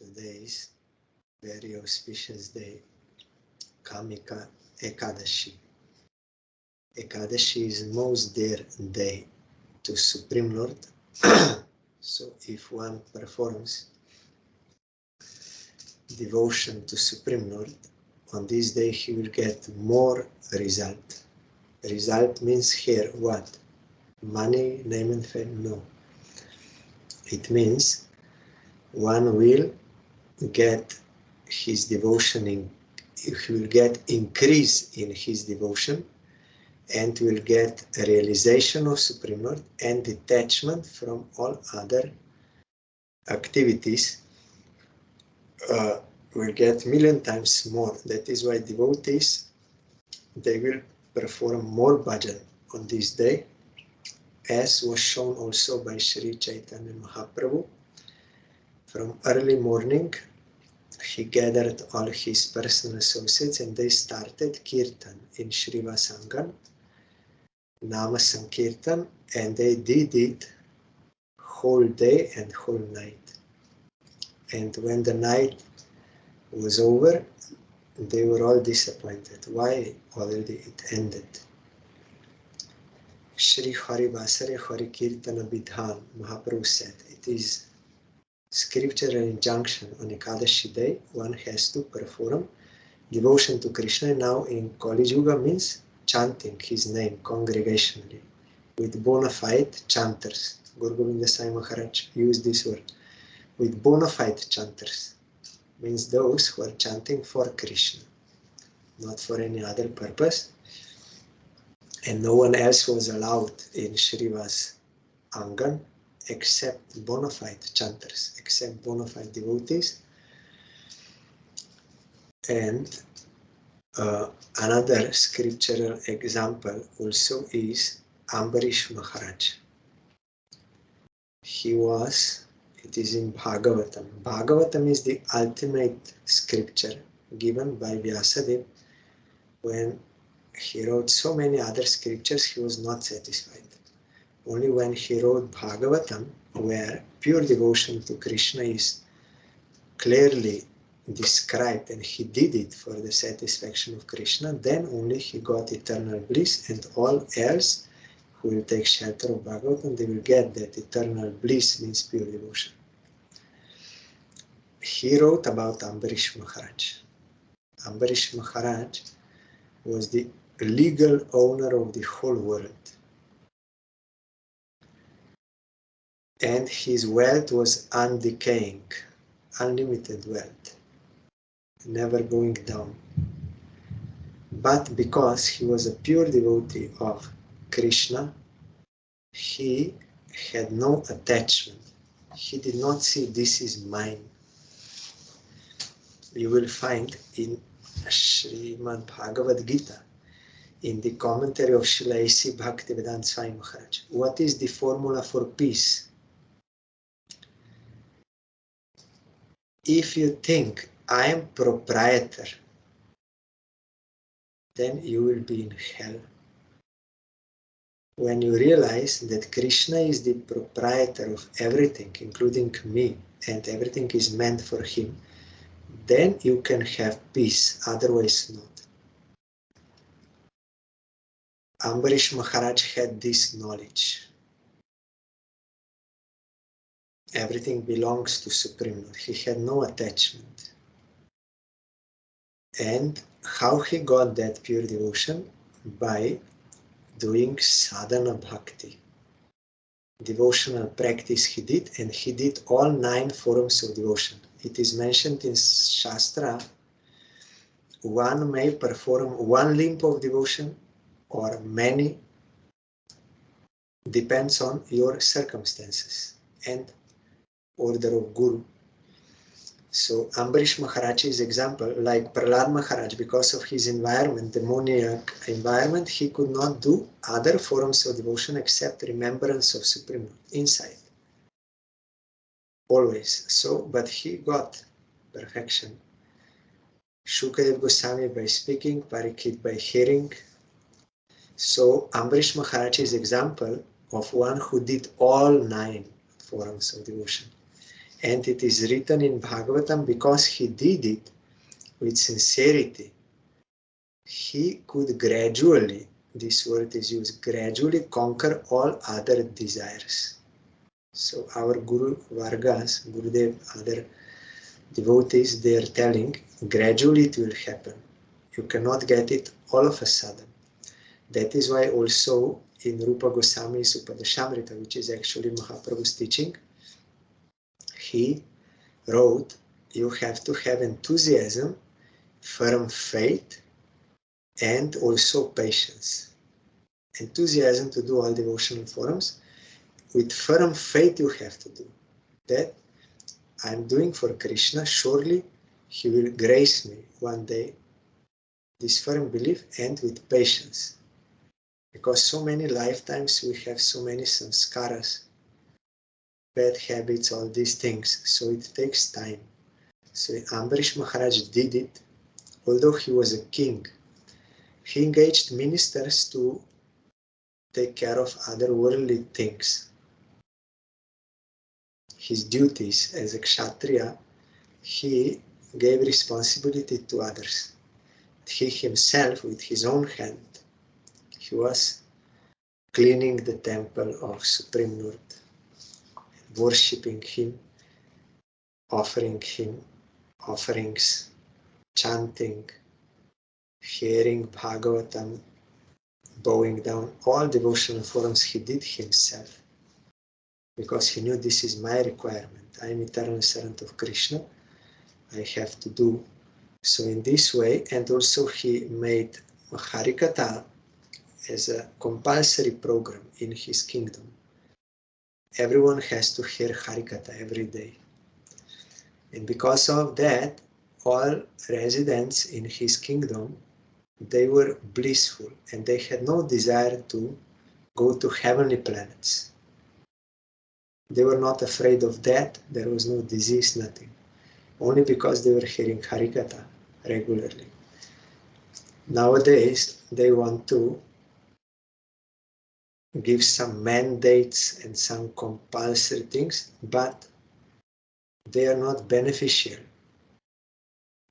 Today is very auspicious day, Kamika EKADASI. EKADASI is most dear day to Supreme Lord. So if one performs devotion to Supreme Lord, on this day he will get more result. Result means here what? Money, name and fame? No. It means one will get his devotion he will get increase in his devotion and will get a realization of Supreme Lord and detachment from all other activities. Will get million times more. That is why devotees, they will perform more bhajan on this day, as was shown also by Sri Chaitanya Mahaprabhu. From early morning, he gathered all his personal associates and they started Kirtan in Srivasangan, Nama Sankirtan, and they did it whole day and whole night. And when the night was over, they were all disappointed. Why already it ended? Shri Hari Vasare Hari Kirtana Bidhan, Mahaprabhu said, it is scriptural injunction on Ekadashi day, one has to perform devotion to Krishna. Now in Kali Yuga means chanting his name congregationally with bona fide chanters. Guru Govinda Sai Maharaj used this word, with bona fide chanters. Means those who are chanting for Krishna, not for any other purpose. And no one else was allowed in Srivas Angan except bona fide chanters, except bona fide devotees. And another scriptural example also is Ambarish Maharaj. It is in Bhagavatam. Bhagavatam is the ultimate scripture given by Vyasadeva. When he wrote so many other scriptures, he was not satisfied. Only when he wrote Bhagavatam, where pure devotion to Krishna is clearly described and he did it for the satisfaction of Krishna, then only he got eternal bliss, and all else who will take shelter of Bhagavatam, they will get that eternal bliss, means pure devotion. He wrote about Ambarish Maharaj. Ambarish Maharaj was the legal owner of the whole world. And his wealth was undecaying, unlimited wealth, never going down. But because he was a pure devotee of Krishna, he had no attachment. He did not see this is mine. You will find in SRIMAD Bhagavad Gita, in the commentary of Srila A.C. Bhaktivedanta Swami Maharaj, what is the formula for peace? If you think I am proprietor, then you will be in hell. When you realize that Krishna is the proprietor of everything, including me, and everything is meant for him, then you can have peace, otherwise not. Ambarish Maharaj had this knowledge. Everything belongs to Supreme Lord. He had no attachment. And how he got that pure devotion? By doing sadhana bhakti. Devotional practice he did, and he did all 9 forms of devotion. It is mentioned in Shastra, one may perform 1 limb of devotion or many, depends on your circumstances and order of Guru. So Ambarish Maharaj's example, like Prahlad Maharaj, because of his environment, demoniac environment, he could not do other forms of devotion except remembrance of Supreme Lord inside. Always. So, but he got perfection. Shukadev Goswami by speaking, Parikshit by hearing. So Ambarish Maharaj's example of one who did all 9 forms of devotion. And it is written in Bhagavatam, because he did it with sincerity, he could gradually, this word is used, gradually conquer all other desires. So our Guru Vargas, Gurudev, other devotees, they are telling, gradually it will happen. You cannot get it all of a sudden. That is why also in Rupa Goswami's Upadeshamrita, which is actually Mahaprabhu's teaching, he wrote, you have to have enthusiasm, firm faith, and also patience. Enthusiasm to do all devotional forums. With firm faith you have to do that. I'm doing for Krishna, surely he will grace me one day. This firm belief, and with patience. Because so many lifetimes we have so many samskaras, bad habits, all these things. So it takes time. So Ambarish Maharaj did it, although he was a king. He engaged ministers to take care of other worldly things. His duties as a kshatriya, he gave responsibility to others. He himself, with his own hand, he was cleaning the temple of Supreme Lord, worshipping him, offering him offerings, chanting, hearing Bhagavatam, bowing down. All devotional forms he did himself, because he knew this is my requirement. I am eternal servant of Krishna. I have to do so in this way. And also he made Harikatha as a compulsory program in his kingdom. Everyone has to hear Harikatha every day. And because of that, all residents in his kingdom, they were blissful and they had no desire to go to heavenly planets. They were not afraid of death, there was no disease, nothing. Only because they were hearing Harikatha regularly. Nowadays, they want to give some mandates and some compulsory things, but they are not beneficial.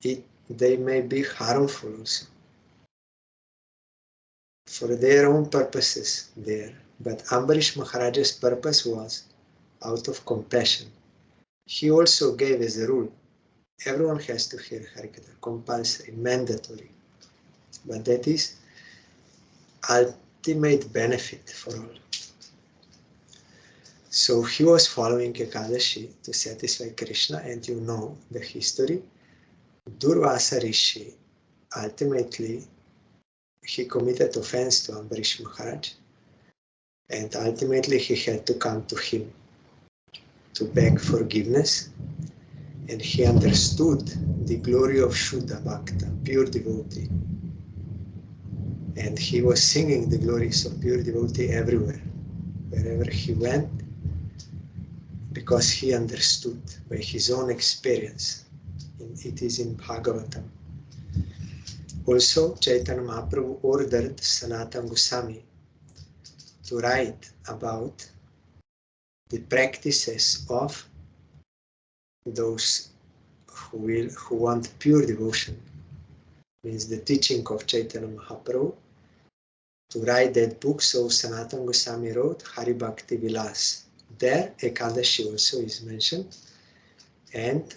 They may be harmful also. For their own purposes there. But Ambarish Maharaj's purpose was out of compassion. He also gave as a rule, everyone has to hear Harikatha, compulsory, mandatory. But that is ultimate benefit for all. So he was following EKADASI to satisfy Krishna, and you know the history. Durvasa Rishi, ultimately, he committed offense to Ambarish Maharaj, and ultimately he had to come to him to beg forgiveness, and he understood the glory of Shuddha Bhakta, pure devotee. And he was singing the glories of pure devotee everywhere, wherever he went, because he understood by his own experience. It is in Bhagavatam. Also, Chaitanya Mahaprabhu ordered Sanatana Goswami to write about the practices of those who want pure devotion, means the teaching of Chaitanya Mahaprabhu, to write that book. So Sanatana Goswami wrote Hari Bhakti Vilas. There Ekadashi also is mentioned, and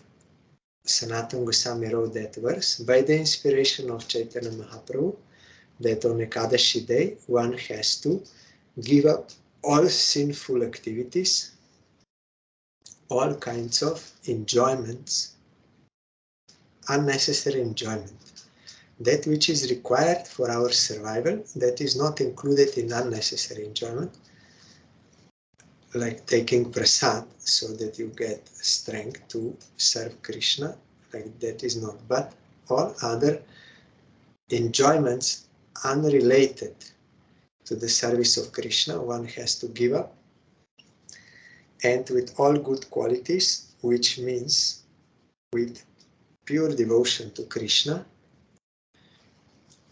Sanatana Goswami wrote that verse by the inspiration of Chaitanya Mahaprabhu, that on Ekadashi day one has to give up all sinful activities, all kinds of enjoyments, unnecessary enjoyment. That which is required for our survival, that is not included in unnecessary enjoyment, like taking prasad so that you get strength to serve Krishna, like that is not. But all other enjoyments unrelated to the service of Krishna, one has to give up. And with all good qualities, which means with pure devotion to Krishna,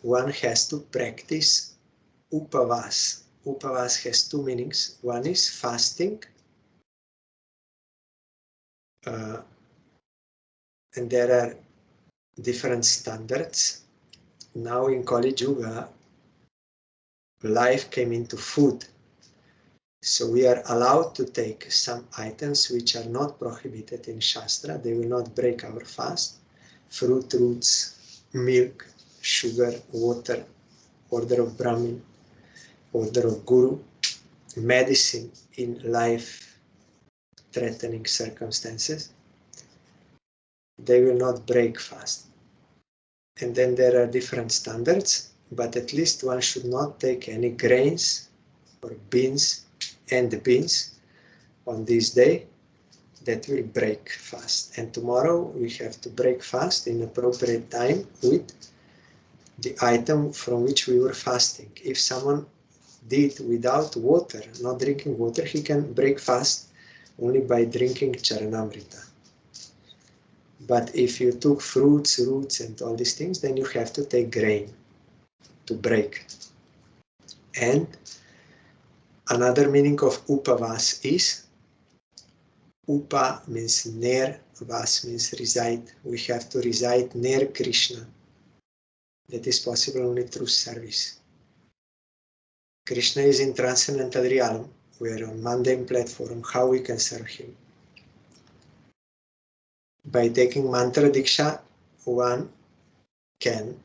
one has to practice upavas. Upavas has two meanings. One is fasting, and there are different standards. Now in Kali Yuga, life came into food. So we are allowed to take some items which are not prohibited in Shastra. They will not break our fast. Fruit, roots, milk, sugar, water, order of Brahmin, order of Guru, medicine in life-threatening circumstances. They will not break fast. And then there are different standards, but at least one should not take any grains or beans and beans on this day. That will break fast. And tomorrow we have to break fast in appropriate time with the item from which we were fasting. If someone did without water, not drinking water, he can break fast only by drinking Charanamrita. But if you took fruits, roots, and all these things, then you have to take grain to break. And another meaning of upavas is, upa means near, vas means reside. We have to reside near Krishna. That is possible only through service. Krishna is in transcendental realm. We are on mundane platform. How we can serve him? By taking mantra diksha, one can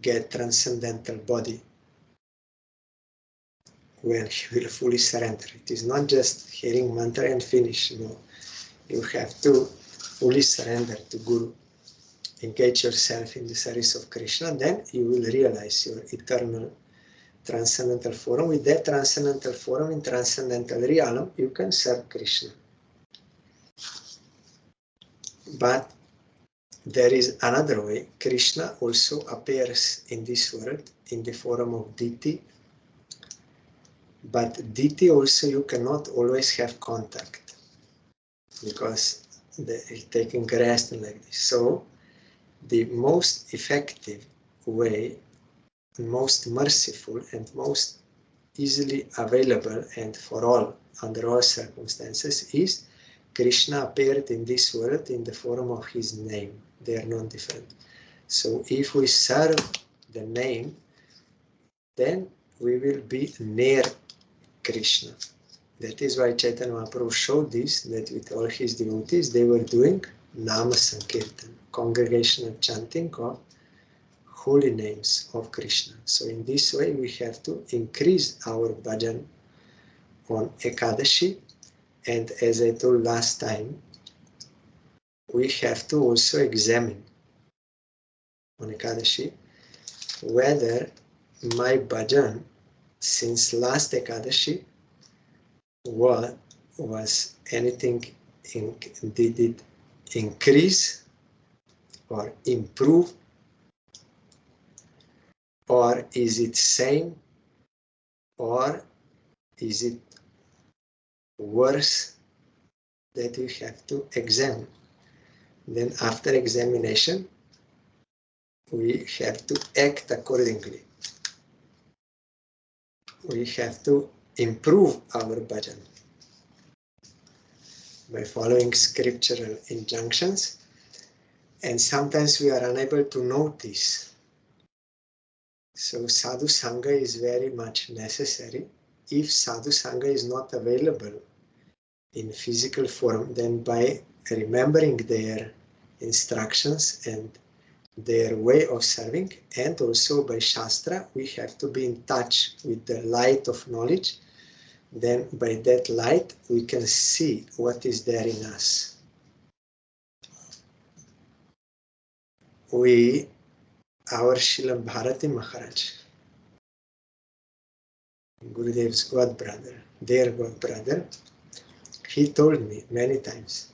get transcendental body when he will fully surrender. It is not just hearing mantra and finish. No, you have to fully surrender to Guru. Engage yourself in the service of Krishna, then you will realize your eternal transcendental form. With that transcendental form in transcendental realm, you can serve Krishna. But there is another way. Krishna also appears in this world in the form of deity. But deity also you cannot always have contact because they are taking rest and like this. So the most effective way, most merciful and most easily available and for all, under all circumstances, is Krishna appeared in this world in the form of his name. They are not different. So if we serve the name, then we will be near Krishna. That is why Chaitanya Mahaprabhu showed this, that with all his devotees, they were doing Nama Sankirtan, congregational chanting of holy names of Krishna. So in this way, we have to increase our bhajan on EKADASI. And as I told last time, we have to also examine on EKADASI whether my bhajan since last EKADASI was anything, did it increase or improve, or is it same, or is it worse? That we have to examine. Then after examination, we have to act accordingly. We have to improve our bhajan by following scriptural injunctions, and sometimes we are unable to notice. So sadhu sangha is very much necessary. If sadhu sangha is not available in physical form, then by remembering their instructions and their way of serving, and also by Shastra, we have to be in touch with the light of knowledge. Then by that light, we can see what is there in us. Our Srila Bharati Maharaj, Gurudev's god brother, their god brother, he told me many times.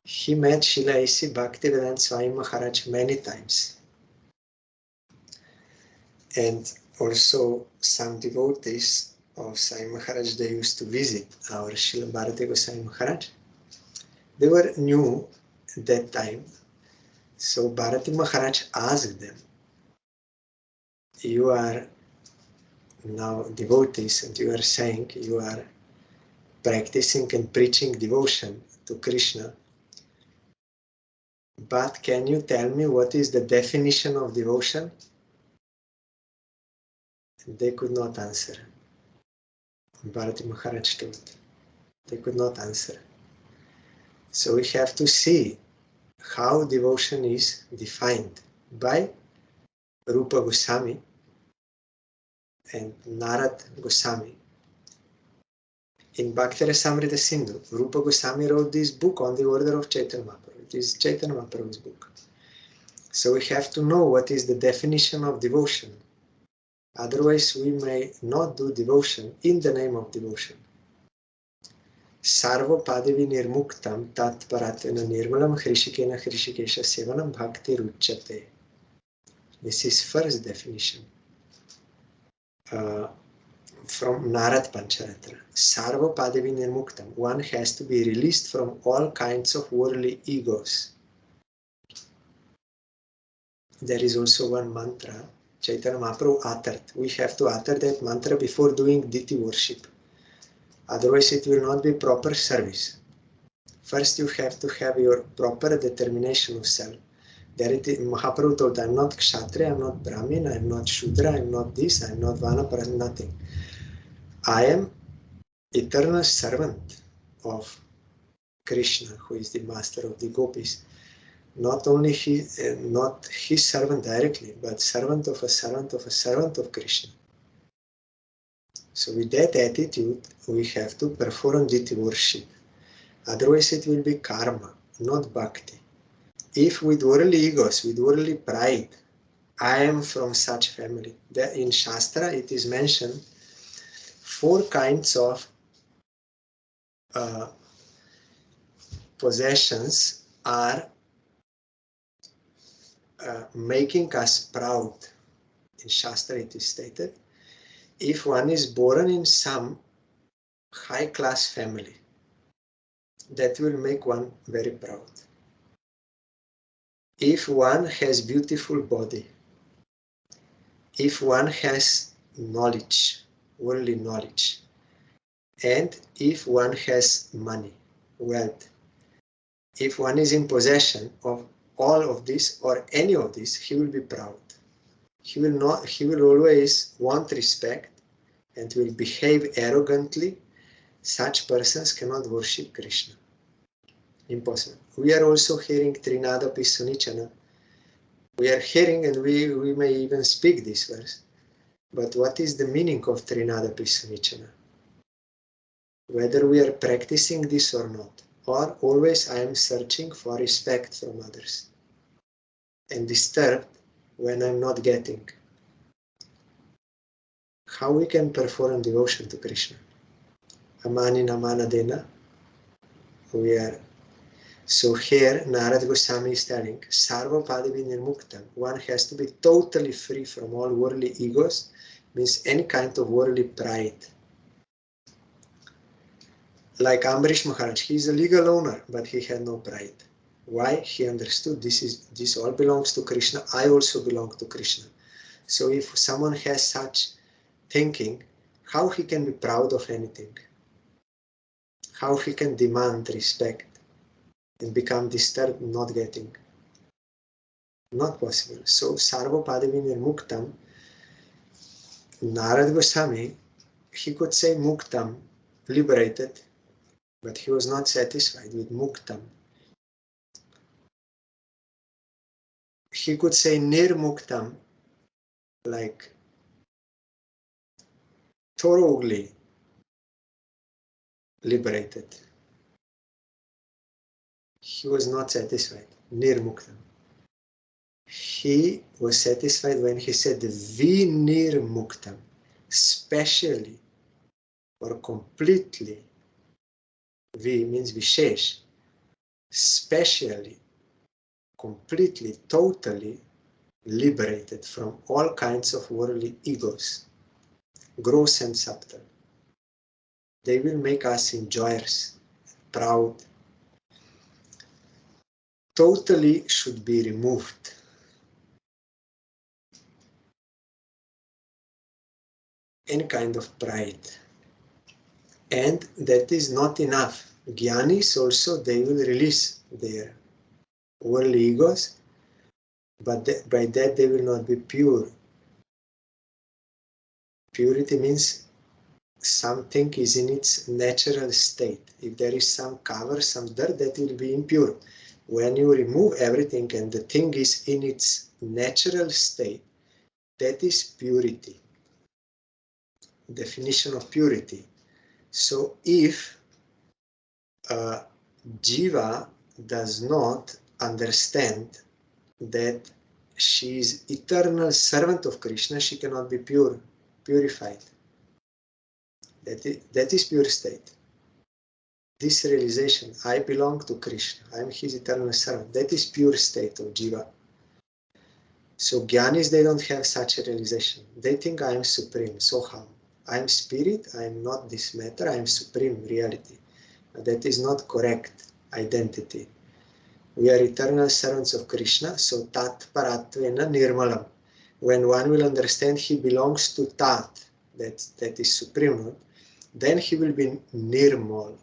He met Srila A.C. Bhaktivedanta Swami Maharaj many times. And also some devotees of Sai Maharaj, they used to visit our Srila Bharati Goswami Maharaj. They were new at that time. So Bharati Maharaj asked them, you are now devotees and you are saying you are practicing and preaching devotion to Krishna. But can you tell me what is the definition of devotion? They could not answer. Bharati Maharaj told. They could not answer. So we have to see how devotion is defined by Rupa Goswami and Narad Goswami. In Bhakti Rasamrita Sindhu, Rupa Goswami wrote this book on the order of Chaitanya Mahaprabhu. It is Chaitanya Mahaprabhu's book. So we have to know what is the definition of devotion. Otherwise, we may not do devotion in the name of devotion. Sarva padavi nirmuktam tat paratena nirmalam hrishikena hrishikesha sevanam bhakti ruchyate. This is first definition. From Narad Pancharatra. Sarva padavi nirmuktam. One has to be released from all kinds of worldly egos. There is also one mantra Chaitanya Mahaprabhu uttered. We have to utter that mantra before doing deity worship. Otherwise it will not be proper service. First you have to have your proper determination of self. There it is, Mahaprabhu told, I am not Kshatriya, I am not Brahmin, I am not Shudra, I am not this, I am not Vanapara, nothing. I am eternal servant of Krishna, who is the master of the gopis. Not only not his servant directly, but servant of a servant of a servant of Krishna. So with that attitude, we have to perform deity worship. Otherwise it will be karma, not bhakti. If with worldly egos, with worldly pride, I am from such family. In Shastra it is mentioned 4 kinds of possessions are making us proud. In Shastra it is stated, if one is born in some high-class family, that will make one very proud. If one has beautiful body, if one has knowledge, worldly knowledge, and if one has money, wealth, if one is in possession of all of this or any of this, he will be proud. He will always want respect and will behave arrogantly. Such persons cannot worship Krishna. Impossible. We are also hearing Trinada Pisunichana. We are hearing and we may even speak this verse. But what is the meaning of Trinada Pisunichana? Whether we are practicing this or not, or always I am searching for respect from others and disturbed when I am not getting. How we can perform devotion to Krishna? Amani namana dena. So here Narad Goswami is telling, Sarva padavi nirmuktam. One has to be totally free from all worldly egos, means any kind of worldly pride. Like Ambarish Maharaj, he is a legal owner, but he had no pride. Why? He understood this all belongs to Krishna. I also belong to Krishna. So if someone has such thinking, how he can be proud of anything? How he can demand respect and become disturbed not getting? Not possible. So Sarva padavi nirmuktam, Narad Goswami, he could say muktam, liberated, but he was not satisfied with muktam. He could say nirmuktam, like thoroughly liberated. He was not satisfied. Nirmuktam. He was satisfied when he said vinirmuktam, specially or completely. Vi means vishesh, specially, completely, totally liberated from all kinds of worldly egos, gross and subtle. They will make us enjoyers, proud. Totally should be removed. Any kind of pride. And that is not enough. Jnanis also, they will release their worldly egos, but by that they will not be pure. Purity means something is in its natural state. If there is some cover, some dirt, that will be impure. When you remove everything and the thing is in its natural state, that is purity. Definition of purity. So if Jiva does not understand that she is eternal servant of Krishna, she cannot be purified. That is pure state. This realization, I belong to Krishna, I am his eternal servant, that is pure state of Jiva. So Jnanis, they don't have such a realization. They think I am supreme, so how? I am spirit, I am not this matter, I am supreme reality. That is not correct identity. We are eternal servants of Krishna, so Tat Paratvena Nirmalam. When one will understand he belongs to Tat, that is supreme Lord, then he will be Nirmal,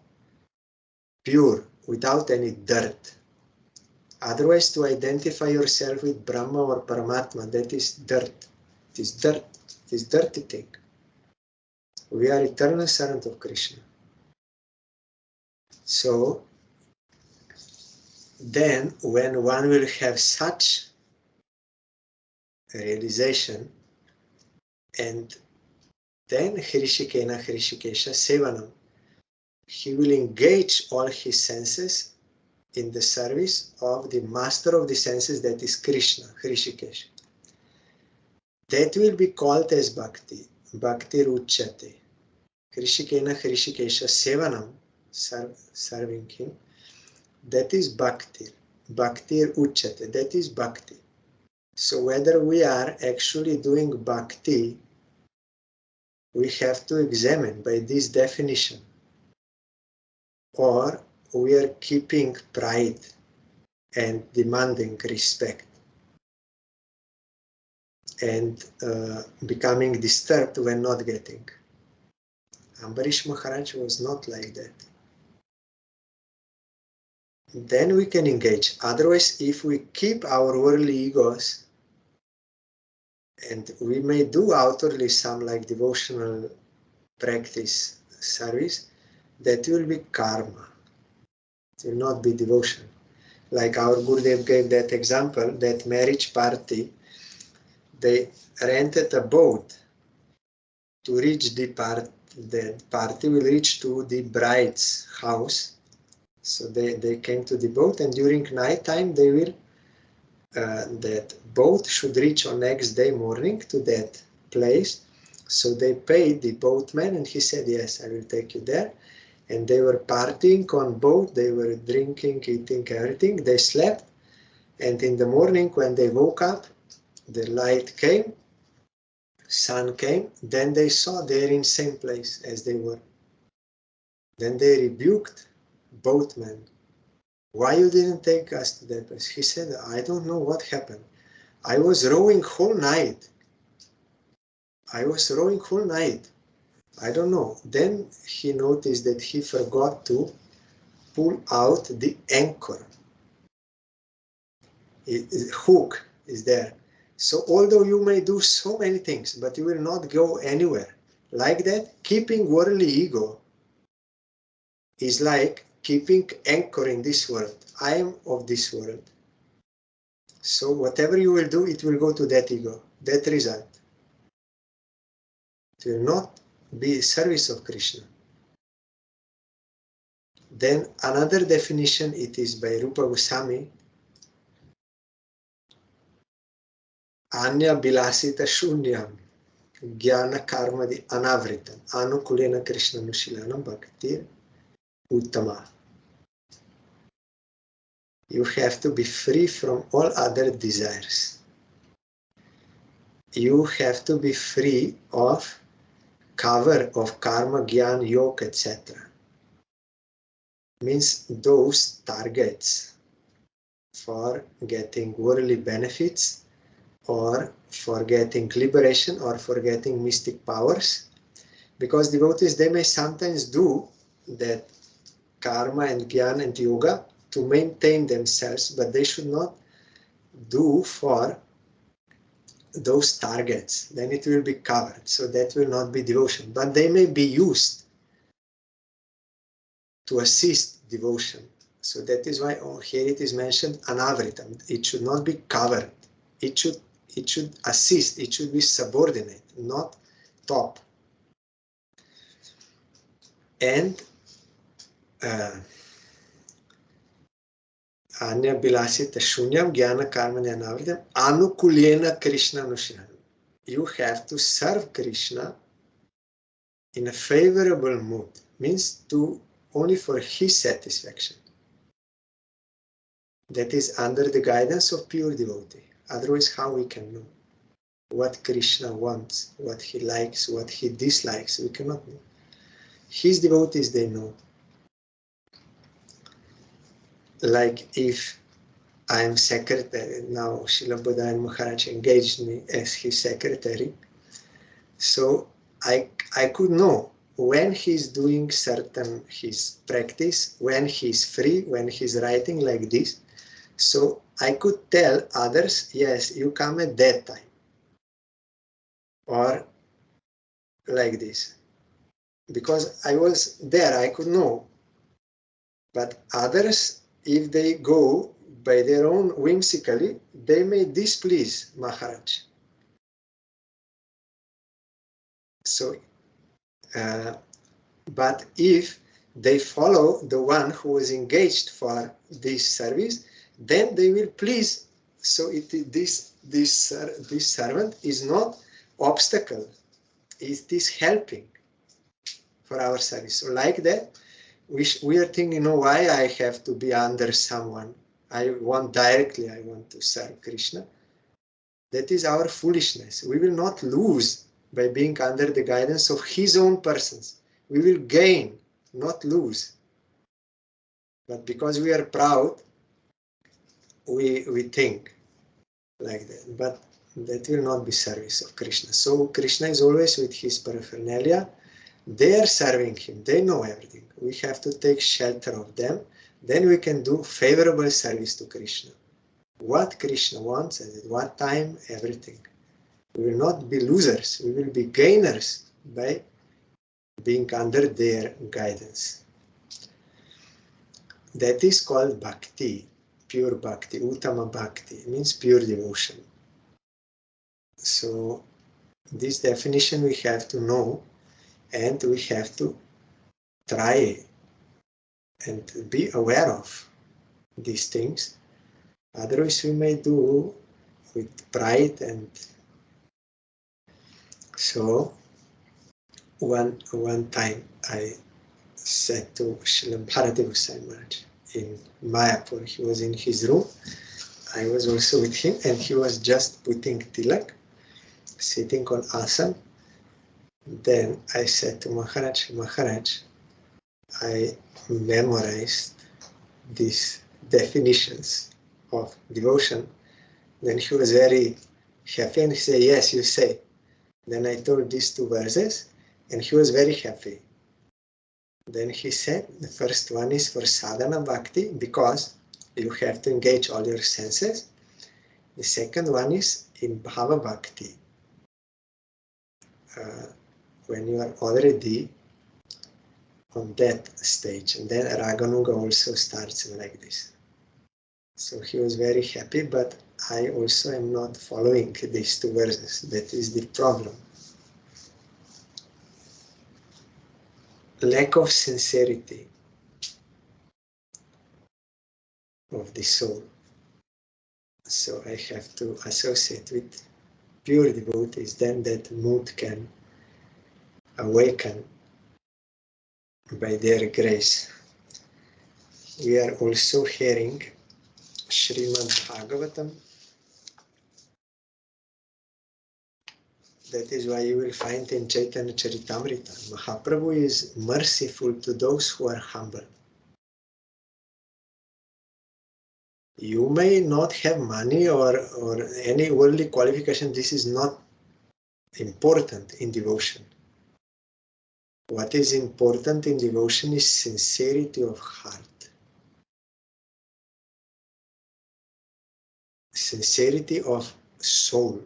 pure, without any dirt. Otherwise, to identify yourself with Brahma or Paramatma, that is dirt. It is dirt. It is dirty thing. We are eternal servant of Krishna. So, then when one will have such a realization, and then Hrishikena Hrishikesha Sevanam, he will engage all his senses in the service of the master of the senses, that is Krishna, Hrishikesh. That will be called as bhakti, bhakti ruchyate. Hrishikena Hrishikesha Sevanam, serving him, that is bhakti. Bhakti uchyate, that is bhakti. So whether we are actually doing bhakti, we have to examine by this definition, or we are keeping pride and demanding respect and becoming disturbed when not getting. Ambarish Maharaj was not like that. Then we can engage. Otherwise, if we keep our worldly egos, and we may do outwardly some like devotional practice service, that will be karma. It will not be devotion. Like our Gurudev gave that example, that marriage party, they rented a boat to reach the party will reach to the bride's house. So they came to the boat, and during night time they will that boat should reach on next day morning to that place. So they paid the boatman, and he said, yes, I will take you there. And they were partying on boat, they were drinking, eating, everything. They slept, and in the morning when they woke up, the light came, sun came, then they saw they're in same place as they were. Then they rebuked boatman. Why you didn't take us to that place? He said, I don't know what happened. I was rowing whole night. I don't know. Then he noticed that he forgot to pull out the anchor. Hook is there. So although you may do so many things, but you will not go anywhere. Like that, keeping worldly ego is like keeping anchor in this world. I am of this world. So whatever you will do, it will go to that ego, that result. It will not be service of Krishna. Then another definition, it is by Rupa Goswami, Anya Bilasita Shunyam, Jnana Karma di Anavritam, Anukulena Krishna Nushilanam Bhaktir Uttama. You have to be free from all other desires. You have to be free of cover of karma, gyan, yoga, etc. Means those targets for getting worldly benefits, or for getting liberation, or for getting mystic powers. Because devotees, they may sometimes do that karma and jnana and yoga to maintain themselves, but they should not do for those targets. Then it will be covered, so that will not be devotion. But they may be used to assist devotion. So that is why here it is mentioned anavritam. It should not be covered. It should assist. It should be subordinate, not top. And Anya Bilasita Shunyam Jnana Karmanya Anavritam Anukulyena Krishna Nushinam. You have to serve Krishna in a favorable mood, means to only for his satisfaction. That is under the guidance of pure devotee. Otherwise, how we can know what Krishna wants, what he likes, what he dislikes? We cannot know. His devotees, they know. Like if I am secretary, now Srila Bodhayan Maharaj engaged me as his secretary, so I could know when he's doing certain his practice, when he's free, when he's writing like this. So I could tell others, yes, you come at that time, or like this. Because I was there, I could know. But others, if they go by their own whimsically, they may displease Maharaj. So, but if they follow the one who was engaged for this service, then they will please. So this servant is not obstacle; it is helping for our service. So like that, we are thinking, why I have to be under someone? I want to serve Krishna. That is our foolishness. We will not lose by being under the guidance of his own persons. We will gain, not lose. But because we are proud, we think like that. But that will not be service of Krishna. So Krishna is always with his paraphernalia. They are serving him. They know everything. We have to take shelter of them. Then we can do favorable service to Krishna. What Krishna wants and at what time, everything. We will not be losers. We will be gainers by being under their guidance. That is called bhakti, pure bhakti, uttama bhakti. It means pure devotion. So this definition we have to know, and we have to try and be aware of these things. Otherwise we may do with pride. And so one time I said to Srila Bharati Goswami Maharaj in Mayapur, he was in his room, I was also with him, and he was just putting tilak, sitting on asana. Then I said to Maharaj, I memorized these definitions of devotion. Then he was very happy and he said, yes, you say. Then I told these two verses and he was very happy. Then he said, the first one is for sadhana bhakti, because you have to engage all your senses. The second one is in bhava bhakti, when you are already on that stage. And then Raganuga also starts like this. So he was very happy, but I also am not following these two verses. That is the problem. Lack of sincerity of the soul. So I have to associate with pure devotees, then that mood can awaken by their grace. We are also hearing SRIMAD BHAGAVATAM. That is why you will find in Chaitanya Charitamrita, Mahaprabhu is merciful to those who are humble. You may not have money or any worldly qualification. This is not important in devotion. What is important in devotion is sincerity of heart. Sincerity of soul.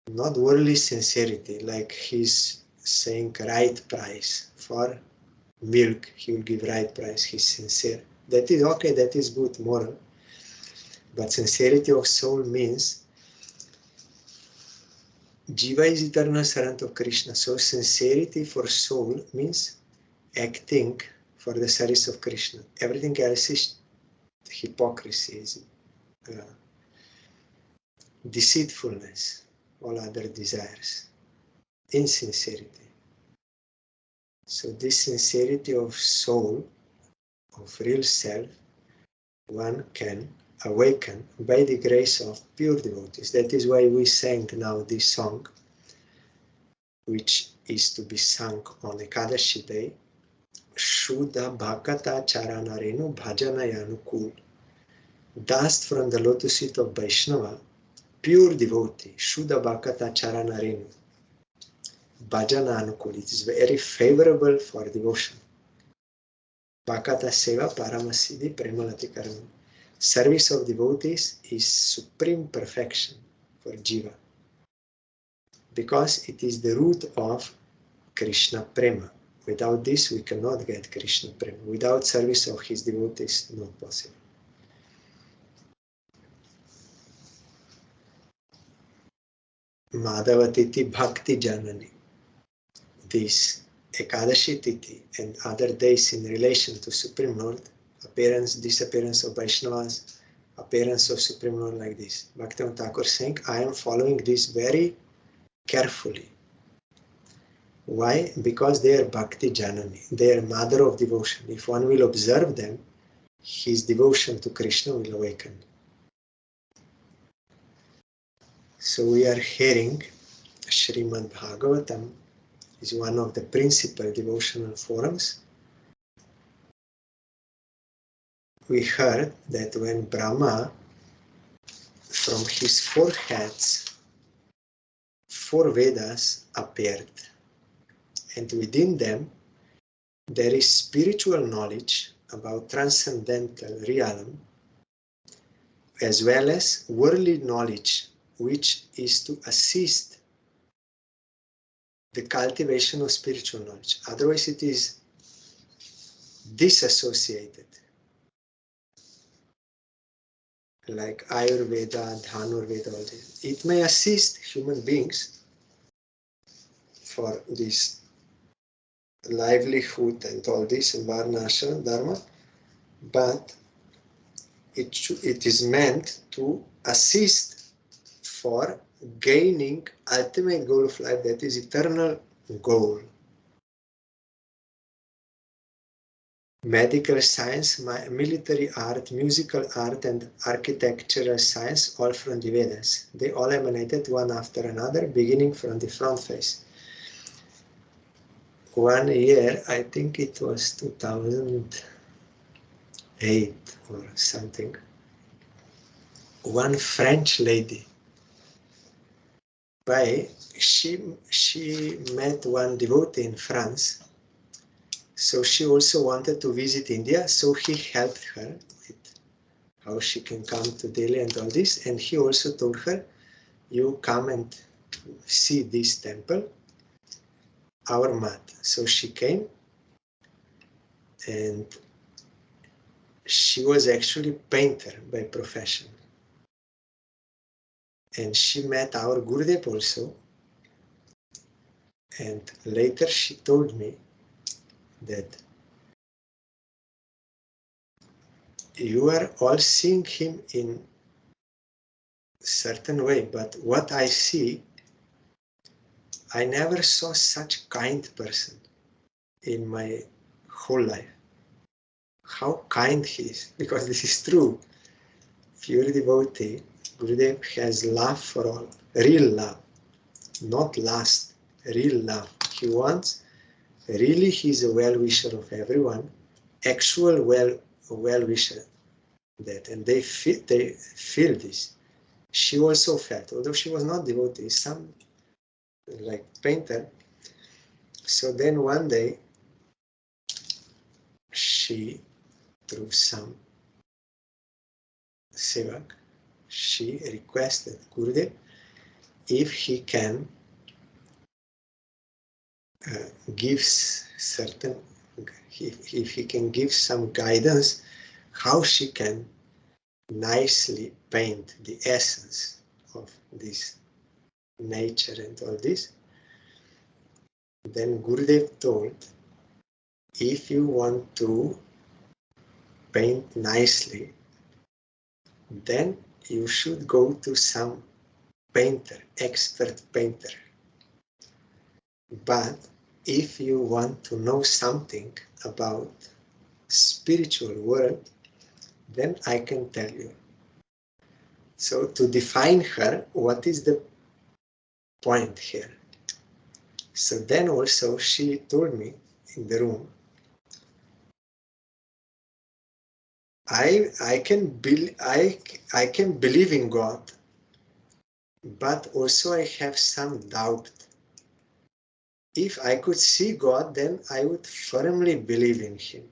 Not worldly sincerity, like he's saying right price. For milk, he will give right price, he's sincere. That is okay, that is good, moral. But sincerity of soul means Jiva is eternal servant of Krishna. So sincerity for soul means acting for the service of Krishna. Everything else is hypocrisy, is deceitfulness, all other desires, insincerity. So this sincerity of soul, of real self, one can awaken by the grace of pure devotees. That is why we sang now this song, which is to be sung on Ekadashi day, Shuddha Bhakata Charanarenu Bhajanayanu. Dust from the lotus feet of Vaishnava, pure devotee, Shuddha Bhakata Charanarenu. Bhajana Anukul, it is very favorable for devotion. Bhakata Seva Paramasiddhi Premalati Karma. Service of devotees is supreme perfection for Jiva, because it is the root of Krishna Prema. Without this, we cannot get Krishna Prema. Without service of his devotees, not possible. Madhavatiti Bhakti Janani. This Ekadashi Titi and other days in relation to Supreme Lord, appearance, disappearance of Vaishnavas, appearance of Supreme Lord like this. Bhaktivinoda Thakur saying, I am following this very carefully. Why? Because they are Bhakti Janani, they are mother of devotion. If one will observe them, his devotion to Krishna will awaken. So we are hearing SRIMAD BHAGAVATAM is one of the principal devotional forums. We heard that when Brahma, from his 4 heads, 4 Vedas appeared, and within them there is spiritual knowledge about transcendental realm, as well as worldly knowledge, which is to assist the cultivation of spiritual knowledge. Otherwise it is disassociated. Like Ayurveda, Dhanurveda, all this. It may assist human beings for this livelihood and all this, and Varnashram Dharma, but it is meant to assist for gaining ultimate goal of life, that is eternal goal. Medical science, military art, musical art, and architectural science, all from the Vedas. They all emanated one after another, beginning from the front face. One year, I think it was 2008 or something, one French lady, she met one devotee in France. So she also wanted to visit India, so he helped her with how she can come to Delhi and all this. And he also told her, you come and see this temple, our mat. So she came, and she was actually a painter by profession. And she met our Gurudev also. And later she told me that you are all seeing him in a certain way, but what I see, I never saw such kind person in my whole life. How kind he is, because this is true. Pure devotee, Gurudev has love for all, real love, not lust, real love. He wants, really he's a well-wisher of everyone, actual well-wisher. That, and they feel this. She also felt, although she was not devotee, some like painter, So then one day, she, through some sevak, she requested Gurudev if he can give certain, if he can give some guidance how she can nicely paint the essence of this nature and all this. Then Gurudev told, if you want to paint nicely, then you should go to some painter, expert painter. But if you want to know something about spiritual world, then I can tell you. So to define her, what is the point here? So then also she told me in the room, I can believe in God, but also I have some doubt. If I could see God, then I would firmly believe in Him.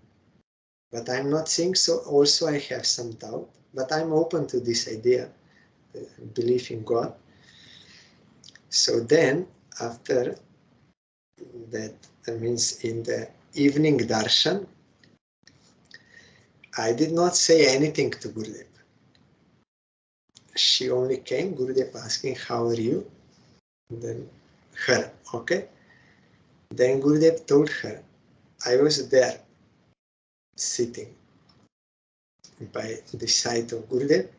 But I'm not saying so. Also I have some doubt, but I'm open to this idea, belief in God. So then after that, means in the evening darshan, I did not say anything to Gurudev. She only came, Gurudev asking, how are you? And then her, okay? Then Gurudev told her, I was there, sitting by the side of Gurudev.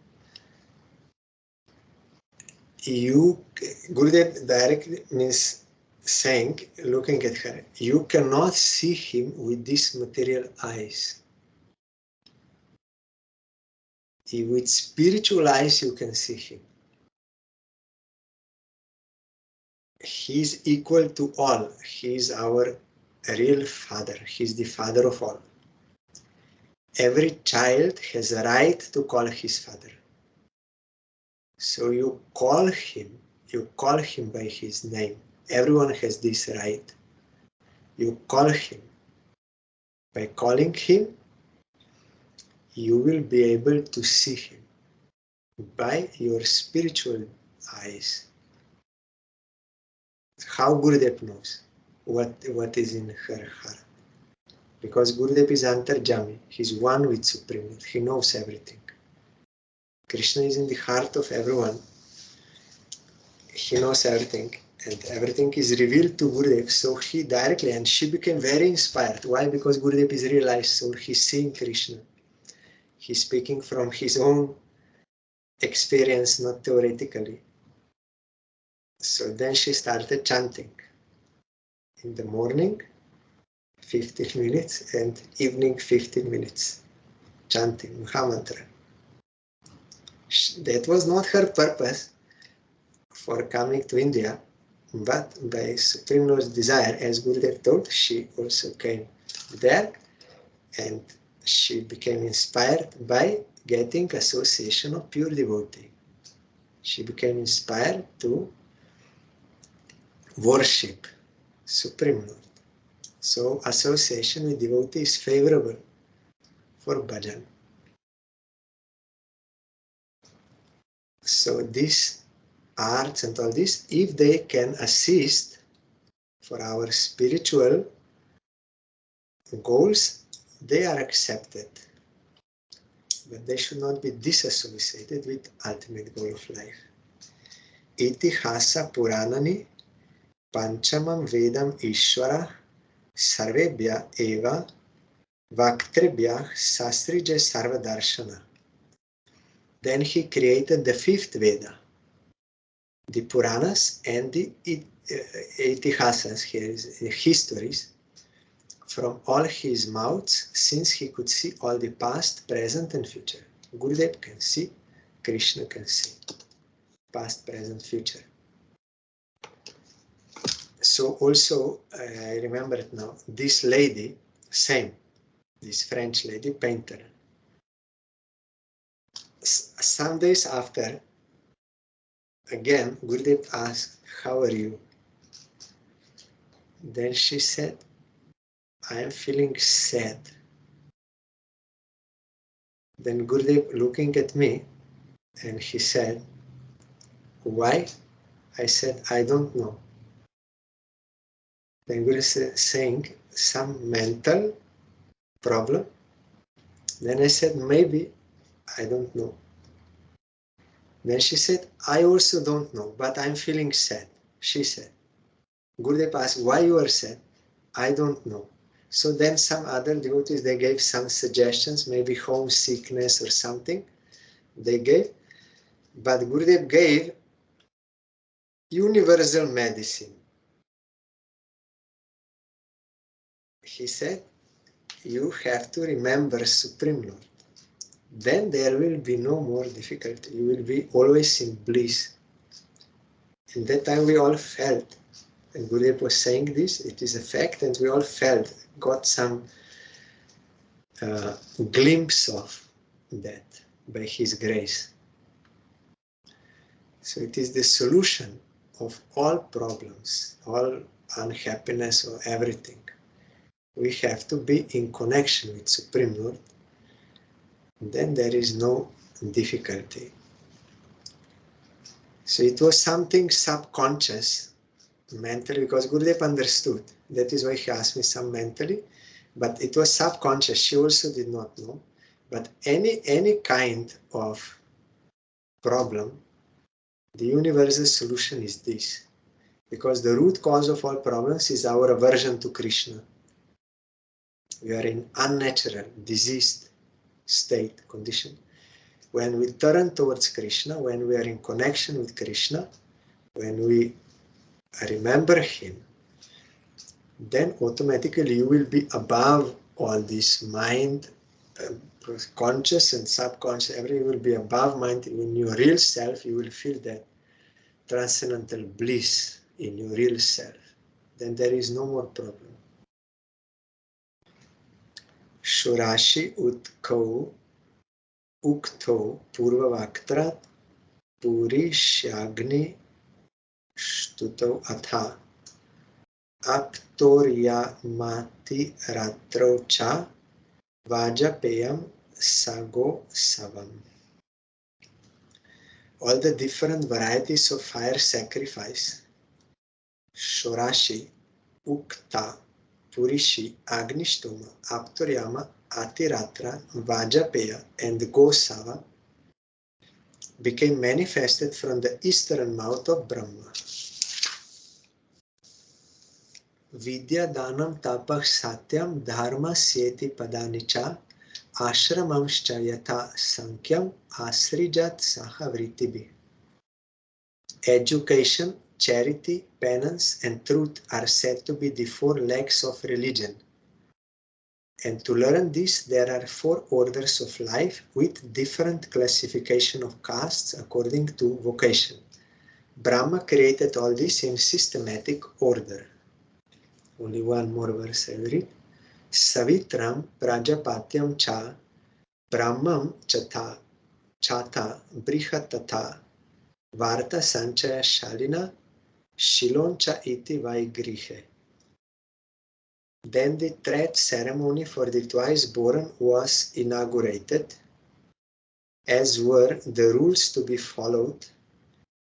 Gurudev directly means saying, looking at her, you cannot see him with these material eyes. With spiritual eyes you can see him. He is equal to all. He is our real father. He is the father of all. Every child has a right to call his father. So you call him by his name. Everyone has this right. You call him. By calling him, you will be able to see him by your spiritual eyes. How Gurudev knows what is in her heart? Because Gurudev is Antarjami. He's one with Supreme Lord. He knows everything. Krishna is in the heart of everyone. He knows everything. And everything is revealed to Gurudev. So he directly, and she became very inspired. Why? Because Gurudev is realized. So he's seeing Krishna. He's speaking from his own experience, not theoretically. So then she started chanting. In the morning, 15 minutes, and evening 15 minutes. Chanting Mahamantra. That was not her purpose for coming to India, but by Supreme Lord's desire, as Gurudev told, she also came there, and she became inspired by getting association of pure devotee. She became inspired to worship Supreme Lord. So association with devotee is favorable for bhajan. So these arts and all this, if they can assist for our spiritual goals, they are accepted. But they should not be disassociated with ultimate goal of life. Itihasa Puranani Panchamam Vedam Ishvara Sarvebhya Eva Vaktrebhya Sastrija Sarvadarshana. Then he created the fifth Veda, the Puranas and the Itihasas, here is histories, from all his mouths, since he could see all the past, present and future. Gurudev can see, Krishna can see, past, present, future. So also, I remember it now, this lady, same, this French lady, painter. Some days after, again, Gurudev asked, how are you? Then she said, I am feeling sad. Then Gurudev looking at me and he said, why? I said, I don't know. Then Gurudev saying, some mental problem. Then I said, maybe, I don't know. Then she said, I also don't know, but I'm feeling sad, she said. Gurudev asked, why you are sad? I don't know. So then some other devotees, they gave some suggestions, maybe homesickness or something they gave. But Gurudev gave universal medicine. He said, you have to remember Supreme Lord. Then there will be no more difficulty. You will be always in bliss. In that time we all felt, and Gurudev was saying this, it is a fact, and we all felt, got some glimpse of that by His grace. So it is the solution of all problems, all unhappiness or everything. We have to be in connection with Supreme Lord. Then there is no difficulty. So it was something subconscious, mentally, because Gurudev understood. That is why he asked me some mentally. But it was subconscious. She also did not know. But any kind of problem, the universal solution is this. Because the root cause of all problems is our aversion to Krishna. We are in unnatural, diseased state, condition. When we turn towards Krishna, when we are in connection with Krishna, when we remember Him, then automatically you will be above all this mind, conscious and subconscious, everything will be above mind. In your real self, you will feel that transcendental bliss in your real self. Then there is no more problem. Shorashi utkau ukto purvavaktrat puri shyagni shtuto atha aptoryamati ratro cha vajapayam sago savam. All the different varieties of fire sacrifice, Shorashi, Ukta, Purishi, Agnishtoma, Aptoryama, Atiratra, Vajapaya, and Gosava became manifested from the eastern mouth of Brahma. Vidya Danam Tapah Satyam Dharma Syeti Padanicha Ashramamscha Yatha Sankyam Asrijat Sahavritibi. Education, charity, penance, and truth are said to be the four legs of religion. And to learn this, there are four orders of life with different classification of castes according to vocation. Brahma created all this in systematic order. Only one more verse I will read. Savitram Prajapatyam cha Brahmam chata chata brihatatha Varta Sanchaya Shalina Shiloncha iti Vaigrihe. Then the thread ceremony for the twice born was inaugurated, as were the rules to be followed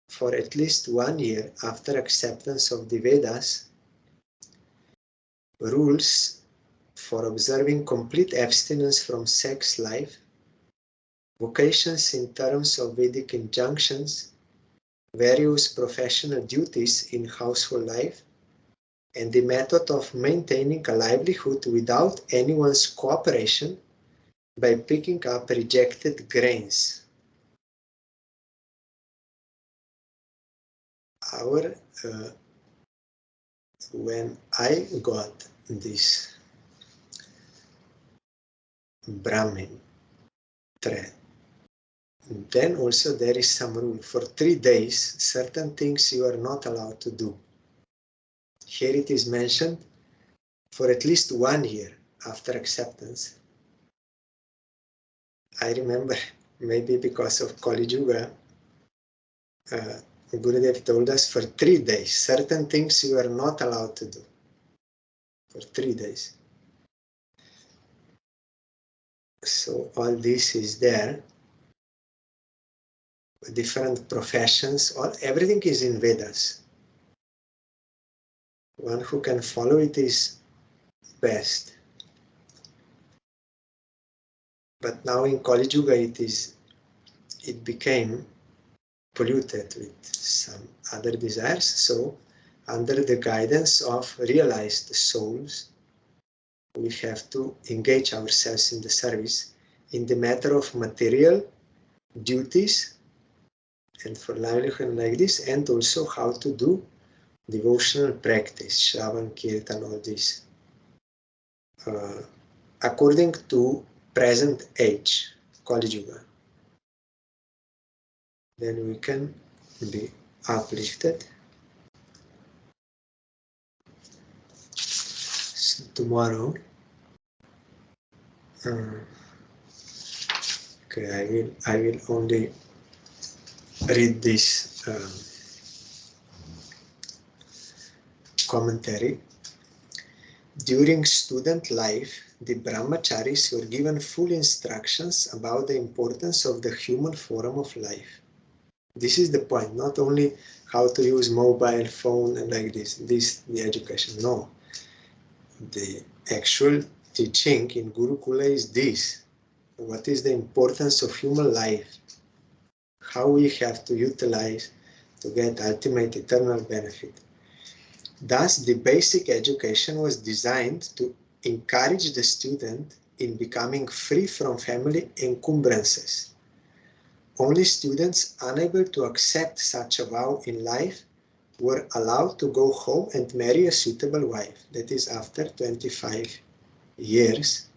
for at least 1 year after acceptance of the Vedas, rules for observing complete abstinence from sex life, vocations in terms of Vedic injunctions, various professional duties in household life, and the method of maintaining a livelihood without anyone's cooperation by picking up rejected grains. When I got this Brahmin thread, then also there is some rule. For 3 days, certain things you are not allowed to do. Here it is mentioned for at least 1 year after acceptance. I remember, maybe because of Kali Yuga, Gurudev told us for 3 days, certain things you are not allowed to do. for 3 days. So all this is there. Different professions, everything is in Vedas. One who can follow it is best. But now in Kali Yuga it became polluted with some other desires. So under the guidance of realized souls, we have to engage ourselves in the service in the matter of material duties and for livelihood like this, and also how to do devotional practice, Shravan, Kirtan, all this, according to present age, Kali Yuga. Then we can be uplifted. So tomorrow, okay, I will only read this commentary. During student life, the brahmacharis were given full instructions about the importance of the human form of life. This is the point, not only how to use mobile phone and like this, the education, no. The actual teaching in Gurukula is this. What is the importance of human life? How we have to utilize to get ultimate eternal benefit. Thus, the basic education was designed to encourage the student in becoming free from family encumbrances. Only students unable to accept such a vow in life were allowed to go home and marry a suitable wife, that is after 25 years,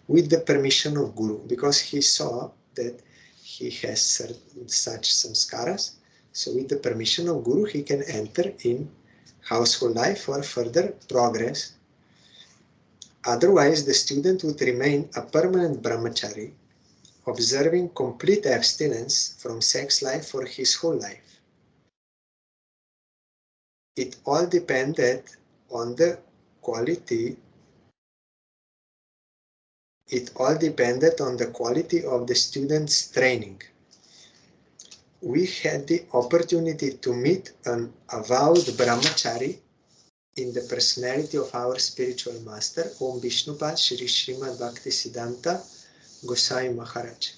with the permission of Guru, because he saw that he has such samskaras. So with the permission of Guru, he can enter in household life for further progress. Otherwise, the student would remain a permanent brahmachari, observing complete abstinence from sex life for his whole life. It all depended on the quality. It all depended on the quality of the student's training. We had the opportunity to meet an avowed brahmachari in the personality of our spiritual master, Om Vishnupad Shri Srimad Bhaktisiddhanta Gosai Maharaj.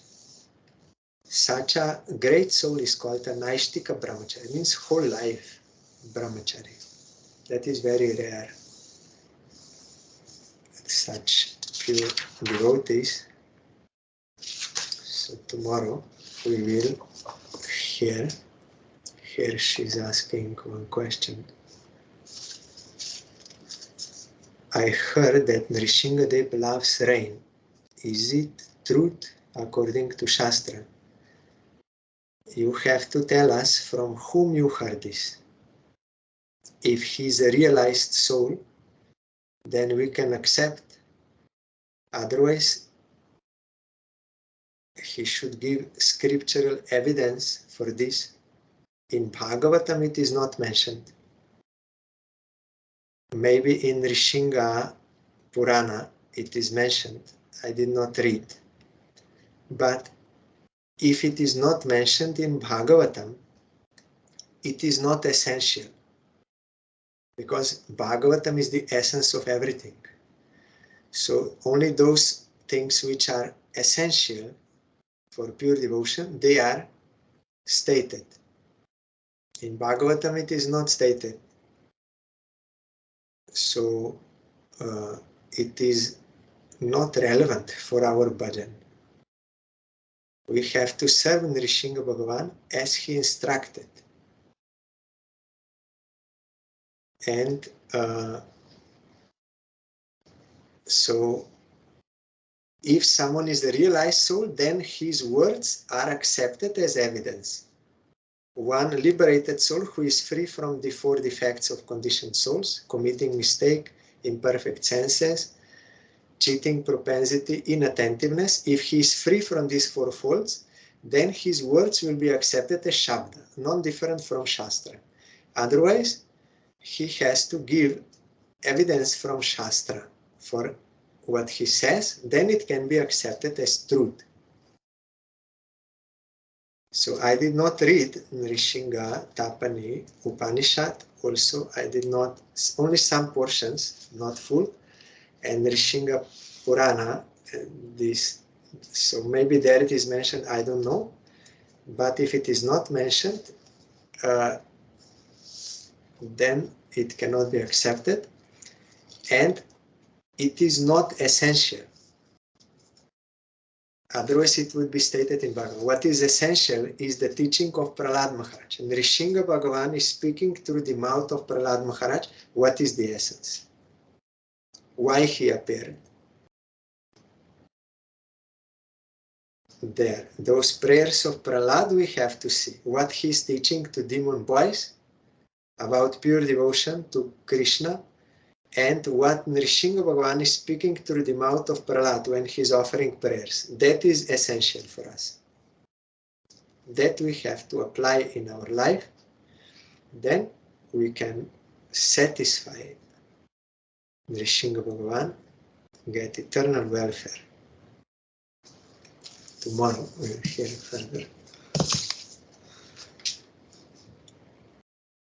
Such a great soul is called a Naishtika brahmachari, it means whole life brahmachari. That is very rare. Such pure devotees. So tomorrow we will hear. Here she's asking one question. I heard that Nrishingadev loves rain. Is it truth according to Shastra? You have to tell us from whom you heard this. If he is a realized soul, then we can accept. Otherwise, he should give scriptural evidence for this. In Bhagavatam it is not mentioned. Maybe in Rishinga Purana it is mentioned. I did not read. But if it is not mentioned in Bhagavatam, it is not essential. Because Bhagavatam is the essence of everything. So only those things which are essential for pure devotion, they are stated. In Bhagavatam it is not stated. So it is not relevant for our bhajan. We have to serve Nrishinga Bhagavan as he instructed. And so if someone is a realized soul, then his words are accepted as evidence. One liberated soul who is free from the 4 defects of conditioned souls, committing mistake, imperfect senses, cheating propensity, inattentiveness, if he is free from these 4 faults, then his words will be accepted as Shabda, non-different from Shastra. Otherwise, he has to give evidence from Shastra for what he says, then it can be accepted as truth. So I did not read Nrishinga, Tapani, Upanishad. Also, I did not, only some portions, not full, and Nrishinga Purana, so maybe there it is mentioned, I don't know. But if it is not mentioned, then it cannot be accepted, and it is not essential. Otherwise, it would be stated in Bhagavan. What is essential is the teaching of Prahlad Maharaj. And Nrishinga Bhagavan is speaking through the mouth of Prahlad Maharaj. What is the essence? Why he appeared? There, those prayers of Prahlad we have to see. What he is teaching to demon boys about pure devotion to Krishna, and what Nrishinga Bhagavan is speaking through the mouth of Prahlad when he is offering prayers. That is essential for us. That we have to apply in our life. Then we can satisfy Nrishinga Bhagavan, get eternal welfare. Tomorrow we will hear further.